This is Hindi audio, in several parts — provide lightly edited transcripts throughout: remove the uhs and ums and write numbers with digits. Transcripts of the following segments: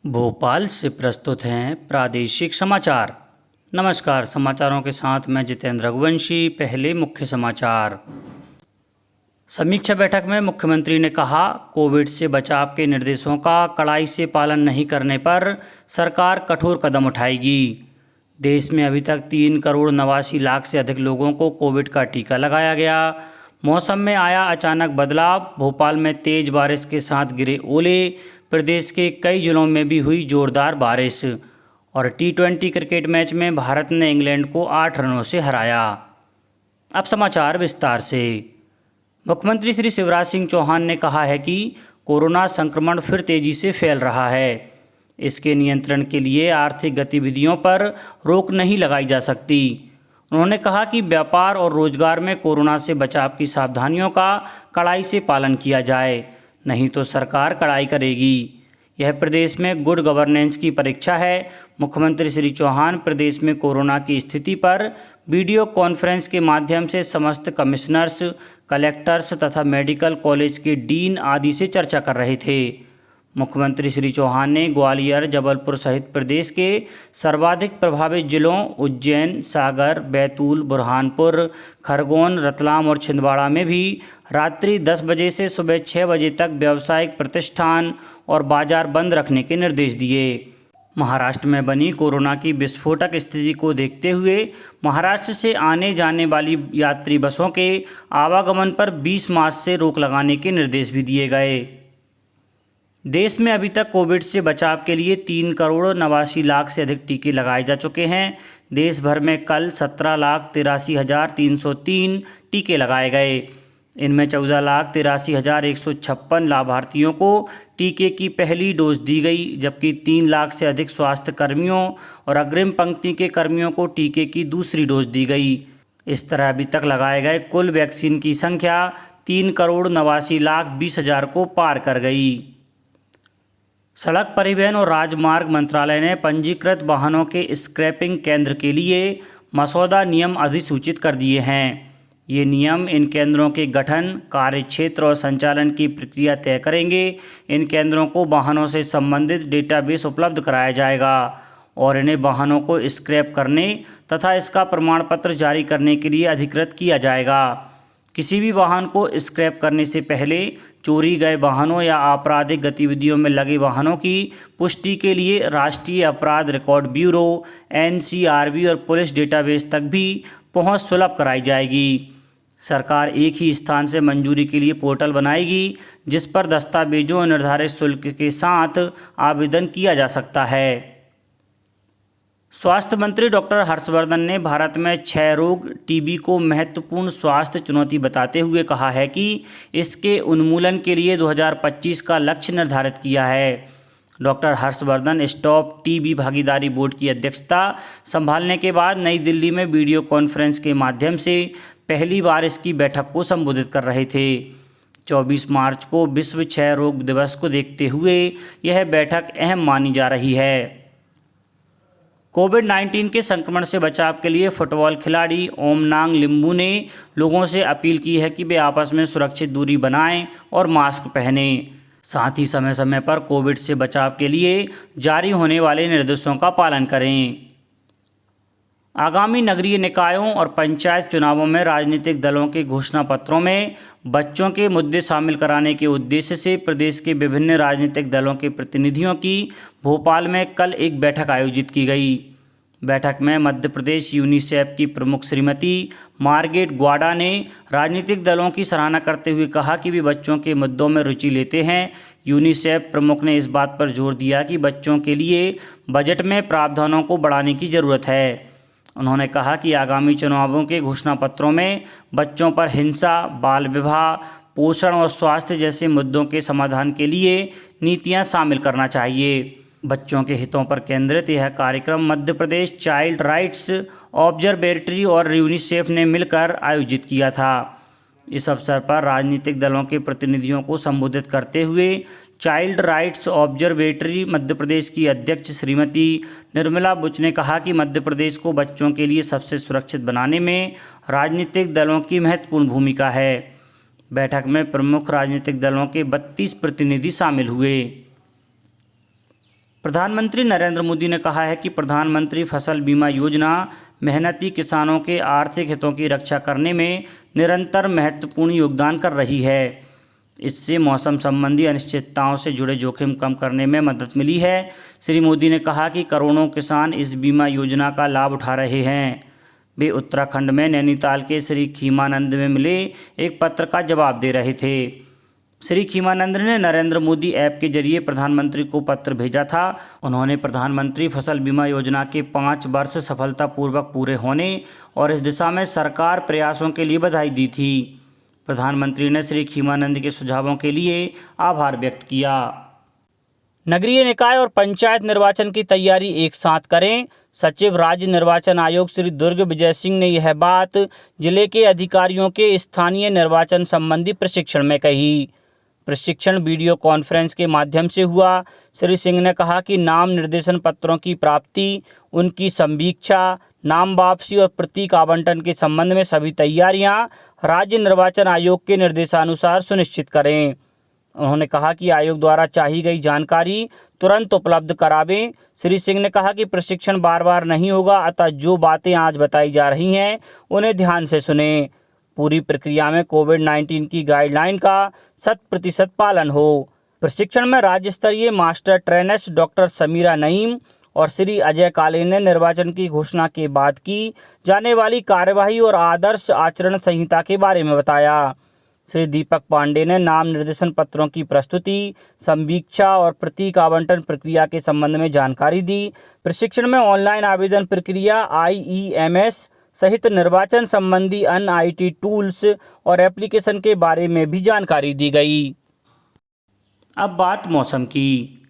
भोपाल से प्रस्तुत हैं प्रादेशिक समाचार। नमस्कार, समाचारों के साथ मैं जितेंद्र रघुवंशी। पहले मुख्य समाचार। समीक्षा बैठक में मुख्यमंत्री ने कहा, कोविड से बचाव के निर्देशों का कड़ाई से पालन नहीं करने पर सरकार कठोर कदम उठाएगी। देश में अभी तक 3,89,00,000 से अधिक लोगों को कोविड का टीका लगाया गया। मौसम में आया अचानक बदलाव, भोपाल में तेज बारिश के साथ गिरे ओले। प्रदेश के कई जिलों में भी हुई जोरदार बारिश। और T20 क्रिकेट मैच में भारत ने इंग्लैंड को 8 रनों से हराया। अब समाचार विस्तार से। मुख्यमंत्री श्री शिवराज सिंह चौहान ने कहा है कि कोरोना संक्रमण फिर तेजी से फैल रहा है। इसके नियंत्रण के लिए आर्थिक गतिविधियों पर रोक नहीं लगाई जा सकती। उन्होंने कहा कि व्यापार और रोजगार में कोरोना से बचाव की सावधानियों का कड़ाई से पालन किया जाए, नहीं तो सरकार कड़ाई करेगी। यह प्रदेश में गुड गवर्नेंस की परीक्षा है। मुख्यमंत्री श्री चौहान प्रदेश में कोरोना की स्थिति पर वीडियो कॉन्फ्रेंस के माध्यम से समस्त कमिश्नर्स, कलेक्टर्स तथा मेडिकल कॉलेज के डीन आदि से चर्चा कर रहे थे। मुख्यमंत्री श्री चौहान ने ग्वालियर, जबलपुर सहित प्रदेश के सर्वाधिक प्रभावित जिलों उज्जैन, सागर, बैतूल, बुरहानपुर, खरगोन, रतलाम और छिंदवाड़ा में भी रात्रि 10 बजे से सुबह 6 बजे तक व्यावसायिक प्रतिष्ठान और बाजार बंद रखने के निर्देश दिए। महाराष्ट्र में बनी कोरोना की विस्फोटक स्थिति को देखते हुए महाराष्ट्र से आने जाने वाली यात्री बसों के आवागमन पर 20 मार्च से रोक लगाने के निर्देश भी दिए गए। देश में अभी तक कोविड से बचाव के लिए 3,89,00,000 से अधिक टीके लगाए जा चुके हैं। देश भर में कल 17,83,303 टीके लगाए गए। इनमें 14,83,156 लाभार्थियों को टीके की पहली डोज दी गई, जबकि 3 लाख से अधिक स्वास्थ्य कर्मियों और अग्रिम पंक्ति के कर्मियों को टीके की दूसरी डोज दी गई। इस तरह अभी तक लगाए गए कुल वैक्सीन की संख्या 3,89,20,000 को पार कर गई। सड़क परिवहन और राजमार्ग मंत्रालय ने पंजीकृत वाहनों के स्क्रैपिंग केंद्र के लिए मसौदा नियम अधिसूचित कर दिए हैं। ये नियम इन केंद्रों के गठन, कार्यक्षेत्र और संचालन की प्रक्रिया तय करेंगे। इन केंद्रों को वाहनों से संबंधित डेटाबेस उपलब्ध कराया जाएगा और इन्हें वाहनों को स्क्रैप करने तथा इसका प्रमाण पत्र जारी करने के लिए अधिकृत किया जाएगा। किसी भी वाहन को स्क्रैप करने से पहले चोरी गए वाहनों या आपराधिक गतिविधियों में लगे वाहनों की पुष्टि के लिए राष्ट्रीय अपराध रिकॉर्ड ब्यूरो NCRB और पुलिस डेटाबेस तक भी पहुंच सुलभ कराई जाएगी। सरकार एक ही स्थान से मंजूरी के लिए पोर्टल बनाएगी, जिस पर दस्तावेजों और निर्धारित शुल्क के साथ आवेदन किया जा सकता है। स्वास्थ्य मंत्री डॉक्टर हर्षवर्धन ने भारत में क्षय रोग TB को महत्वपूर्ण स्वास्थ्य चुनौती बताते हुए कहा है कि इसके उन्मूलन के लिए 2025 का लक्ष्य निर्धारित किया है। डॉक्टर हर्षवर्धन स्टॉप TB भागीदारी बोर्ड की अध्यक्षता संभालने के बाद नई दिल्ली में वीडियो कॉन्फ्रेंस के माध्यम से पहली बार इसकी बैठक को संबोधित कर रहे थे। 24 मार्च को विश्व क्षय रोग दिवस को देखते हुए यह बैठक अहम मानी जा रही है। कोविड-19 के संक्रमण से बचाव के लिए फुटबॉल खिलाड़ी ओमनांग लिम्बू ने लोगों से अपील की है कि वे आपस में सुरक्षित दूरी बनाएं और मास्क पहनें। साथ ही समय समय पर कोविड से बचाव के लिए जारी होने वाले निर्देशों का पालन करें। आगामी नगरीय निकायों और पंचायत चुनावों में राजनीतिक दलों के घोषणा पत्रों में बच्चों के मुद्दे शामिल कराने के उद्देश्य से प्रदेश के विभिन्न राजनीतिक दलों के प्रतिनिधियों की भोपाल में कल एक बैठक आयोजित की गई। बैठक में मध्य प्रदेश यूनिसेफ की प्रमुख श्रीमती मार्गरेट ग्वाडा ने राजनीतिक दलों की सराहना करते हुए कहा कि वे बच्चों के मुद्दों में रुचि लेते हैं। यूनिसेफ प्रमुख ने इस बात पर जोर दिया कि बच्चों के लिए बजट में प्रावधानों को बढ़ाने की ज़रूरत है। उन्होंने कहा कि आगामी चुनावों के घोषणा पत्रों में बच्चों पर हिंसा, बाल विवाह, पोषण और स्वास्थ्य जैसे मुद्दों के समाधान के लिए नीतियां शामिल करना चाहिए। बच्चों के हितों पर केंद्रित यह कार्यक्रम Madhya Pradesh child rights observatory और यूनिसेफ ने मिलकर आयोजित किया था। इस अवसर पर राजनीतिक दलों के प्रतिनिधियों को संबोधित करते हुए child rights observatory Madhya Pradesh की अध्यक्ष श्रीमती निर्मला बुच ने कहा कि मध्य प्रदेश को बच्चों के लिए सबसे सुरक्षित बनाने में राजनीतिक दलों की महत्वपूर्ण भूमिका है। बैठक में प्रमुख राजनीतिक दलों के 32 प्रतिनिधि शामिल हुए। प्रधानमंत्री नरेंद्र मोदी ने कहा है कि प्रधानमंत्री फसल बीमा योजना मेहनती किसानों के आर्थिक हितों की रक्षा करने में निरंतर महत्वपूर्ण योगदान कर रही है। इससे मौसम संबंधी अनिश्चितताओं से जुड़े जोखिम कम करने में मदद मिली है। श्री मोदी ने कहा कि करोड़ों किसान इस बीमा योजना का लाभ उठा रहे हैं। वे उत्तराखंड में नैनीताल के श्री खीमानंद में मिले एक पत्र का जवाब दे रहे थे। श्री खीमानंद ने नरेंद्र मोदी ऐप के जरिए प्रधानमंत्री को पत्र भेजा था। उन्होंने प्रधानमंत्री फसल बीमा योजना के 5 वर्ष सफलतापूर्वक पूरे होने और इस दिशा में सरकार प्रयासों के लिए बधाई दी थी। प्रधानमंत्री ने श्री खीमानंद के सुझावों के लिए आभार व्यक्त किया। नगरीय निकाय और पंचायत निर्वाचन की तैयारी एक साथ करें। सचिव राज्य निर्वाचन आयोग श्री दुर्ग विजय सिंह ने यह बात जिले के अधिकारियों के स्थानीय निर्वाचन संबंधी प्रशिक्षण में कही। प्रशिक्षण वीडियो कॉन्फ्रेंस के माध्यम से हुआ। श्री सिंह ने कहा कि नाम निर्देशन पत्रों की प्राप्ति, उनकी संवीक्षा, नाम वापसी और प्रतीक आवंटन के संबंध में सभी तैयारियां राज्य निर्वाचन आयोग के निर्देशानुसार सुनिश्चित करें। उन्होंने कहा कि आयोग द्वारा चाही गई जानकारी तुरंत उपलब्ध करावें। श्री सिंह ने कहा कि प्रशिक्षण बार बार नहीं होगा, अतः जो बातें आज बताई जा रही हैं उन्हें ध्यान से सुनें। पूरी प्रक्रिया में कोविड-19 की गाइडलाइन का 100% पालन हो। प्रशिक्षण में राज्य स्तरीय master trainers doctor Sameera Naeem और श्री अजय काले ने निर्वाचन की घोषणा के बाद की जाने वाली कार्यवाही और आदर्श आचरण संहिता के बारे में बताया। श्री दीपक पांडे ने नाम निर्देशन पत्रों की प्रस्तुति, संवीक्षा और प्रतीक आवंटन प्रक्रिया के संबंध में जानकारी दी। प्रशिक्षण में ऑनलाइन आवेदन प्रक्रिया, IEMS सहित निर्वाचन संबंधी अन्य IT टूल्स और एप्लीकेशन के बारे में भी जानकारी दी गई। अब बात मौसम की।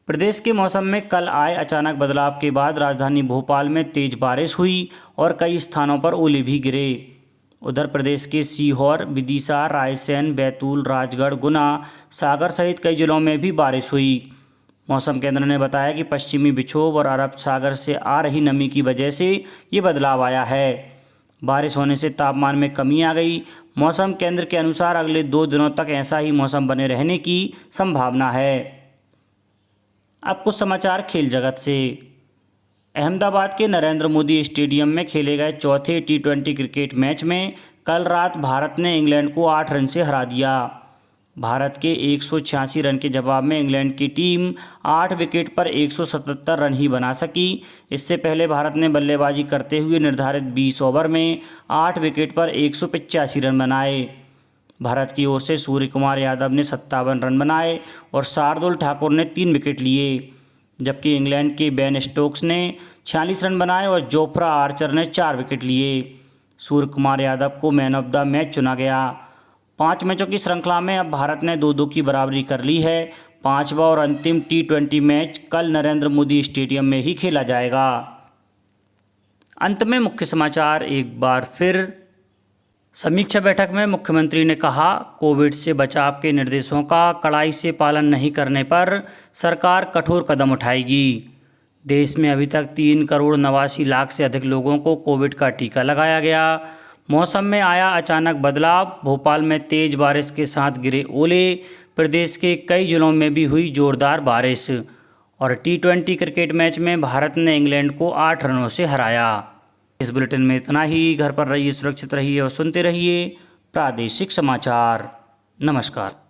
प्रदेश के मौसम में कल आए अचानक बदलाव के बाद राजधानी भोपाल में तेज बारिश हुई और कई स्थानों पर ओले भी गिरे। उधर प्रदेश के सीहोर, विदिशा, रायसेन, बैतूल, राजगढ़, गुना, सागर सहित कई जिलों में भी बारिश हुई। मौसम केंद्र ने बताया कि पश्चिमी विक्षोभ और अरब सागर से आ रही नमी की वजह से ये बदलाव आया है। बारिश होने से तापमान में कमी आ गई। मौसम केंद्र के अनुसार अगले 2 दिनों तक ऐसा ही मौसम बने रहने की संभावना है। अब कुछ समाचार खेल जगत से। अहमदाबाद के नरेंद्र मोदी स्टेडियम में खेले गए चौथे T20 क्रिकेट मैच में कल रात भारत ने इंग्लैंड को 8 रन से हरा दिया। भारत के 186 रन के जवाब में इंग्लैंड की टीम 8 विकेट पर 177 रन ही बना सकी। इससे पहले भारत ने बल्लेबाजी करते हुए निर्धारित 20 ओवर में 8 विकेट पर 185 रन बनाए। भारत की ओर से सूर्य कुमार यादव ने 57 रन बनाए और शार्दुल ठाकुर ने 3 विकेट लिए, जबकि इंग्लैंड के बेन स्टोक्स ने 46 रन बनाए और जोफ्रा आर्चर ने 4 विकेट लिए। सूर्य कुमार यादव को मैन ऑफ द मैच चुना गया। 5 मैचों की श्रृंखला में अब भारत ने 2-2 की बराबरी कर ली है। 5वां और अंतिम T20 मैच कल नरेंद्र मोदी स्टेडियम में ही खेला जाएगा। अंत में मुख्य समाचार एक बार फिर। समीक्षा बैठक में मुख्यमंत्री ने कहा, कोविड से बचाव के निर्देशों का कड़ाई से पालन नहीं करने पर सरकार कठोर कदम उठाएगी। देश में अभी तक 3 करोड़ 89 लाख से अधिक लोगों को कोविड का टीका लगाया गया। मौसम में आया अचानक बदलाव, भोपाल में तेज बारिश के साथ गिरे ओले, प्रदेश के कई जिलों में भी हुई जोरदार बारिश और T20 क्रिकेट मैच में भारत ने इंग्लैंड को 8 रनों से हराया। इस बुलेटिन में इतना ही। घर पर रहिए, सुरक्षित रहिए और सुनते रहिए प्रादेशिक समाचार। नमस्कार।